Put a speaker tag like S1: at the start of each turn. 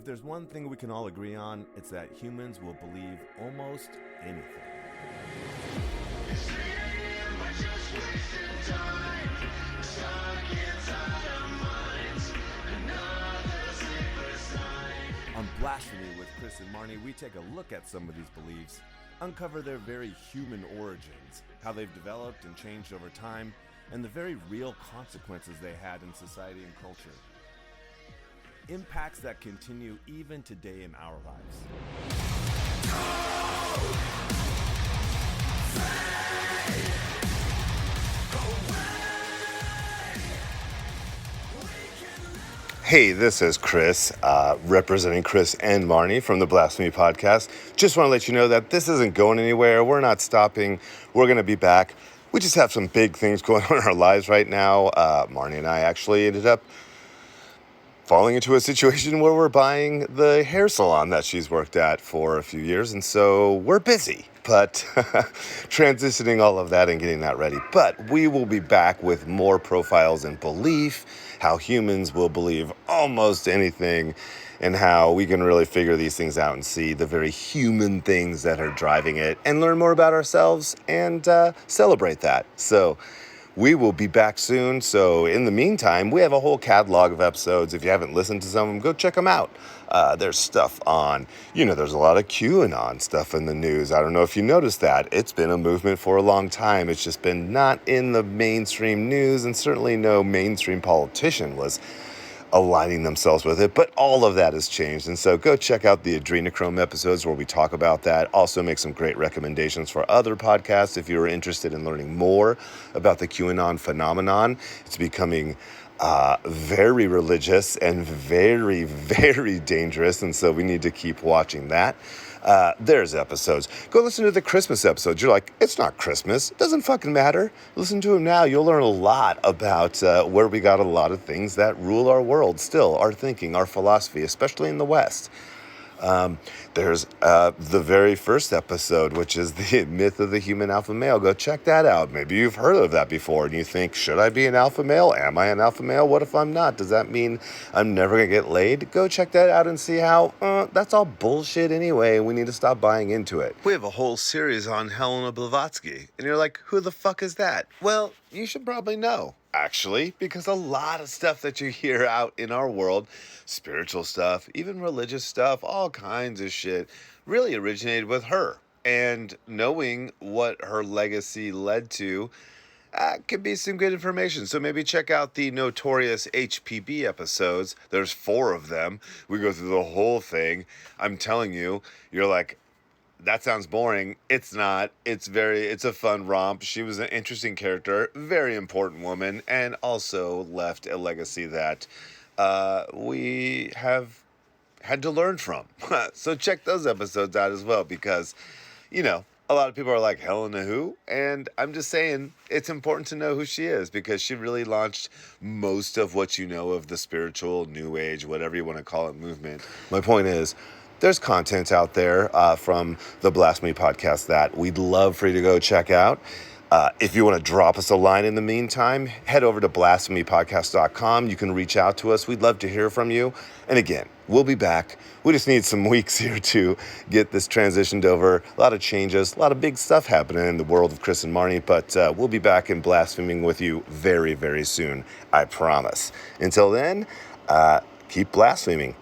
S1: If there's one thing we can all agree on, it's that humans will believe almost anything. On Blaspheming with Chris and Marnee, we take a look at some of these beliefs, uncover their very human origins, how they've developed and changed over time, and the very real consequences they had in society and culture. Impacts that continue even today in our lives. Hey, this is Chris, representing Chris and Marnee from the Blasphemy podcast. Just want to let you know that this isn't going anywhere. We're not stopping. We're going to be back. We just have some big things going on in our lives right now. Marnee and I actually ended up falling into a situation where we're buying the hair salon that she's worked at for a few years, and so we're busy, but transitioning all of that and getting that ready. But we will be back with more profiles in belief, how humans will believe almost anything, and how we can really figure these things out and see the very human things that are driving it and learn more about ourselves and celebrate that. So we will be back soon. So in the meantime, we have a whole catalog of episodes. If you haven't listened to some of them, go check them out. There's stuff on, there's a lot of QAnon stuff in the news. I don't know if you noticed that. It's been a movement for a long time. It's just been not in the mainstream news, and certainly no mainstream politician was aligning themselves with it, but all of that has changed. And so go check out the Adrenochrome episodes where we talk about that. Also make some great recommendations for other podcasts if you're interested in learning more about the QAnon phenomenon. It's becoming very religious and very, very dangerous, and so we need to keep watching that. There's episodes. Go listen to the Christmas episodes. You're like, it's not Christmas. It doesn't fucking matter. Listen to them now. You'll learn a lot about where we got a lot of things that rule our world still, our thinking, our philosophy, especially in the West. There's the very first episode, which is the myth of the human alpha male. Go check that out. Maybe you've heard of that before and you think, should I be an alpha male? Am I an alpha male? What if I'm not? Does that mean I'm never going to get laid? Go check that out and see how that's all bullshit anyway. We need to stop buying into it. We have a whole series on Helena Blavatsky. And you're like, who the fuck is that? Well, you should probably know, actually, because a lot of stuff that you hear out in our world, spiritual stuff, even religious stuff, all kinds of shit, really originated with her. And knowing what her legacy led to can be some good information. So maybe check out the notorious HPB episodes. There's 4 of them. We go through the whole thing. I'm telling you, you're like, that sounds boring. It's not. It's a fun romp. She was an interesting character, very important woman, and also left a legacy that we have had to learn from. So check those episodes out as well, because, a lot of people are like, Helena who? And I'm just saying it's important to know who she is, because she really launched most of what you know of the spiritual, new age, whatever you want to call it, movement. My point is, there's content out there from the Blasphemy podcast that we'd love for you to go check out. If you want to drop us a line in the meantime, head over to blasphemypodcast.com. You can reach out to us. We'd love to hear from you. And again, we'll be back. We just need some weeks here to get this transitioned over. A lot of changes, a lot of big stuff happening in the world of Chris and Marnee, but we'll be back in Blaspheming with you very, very soon. I promise. Until then, keep blaspheming.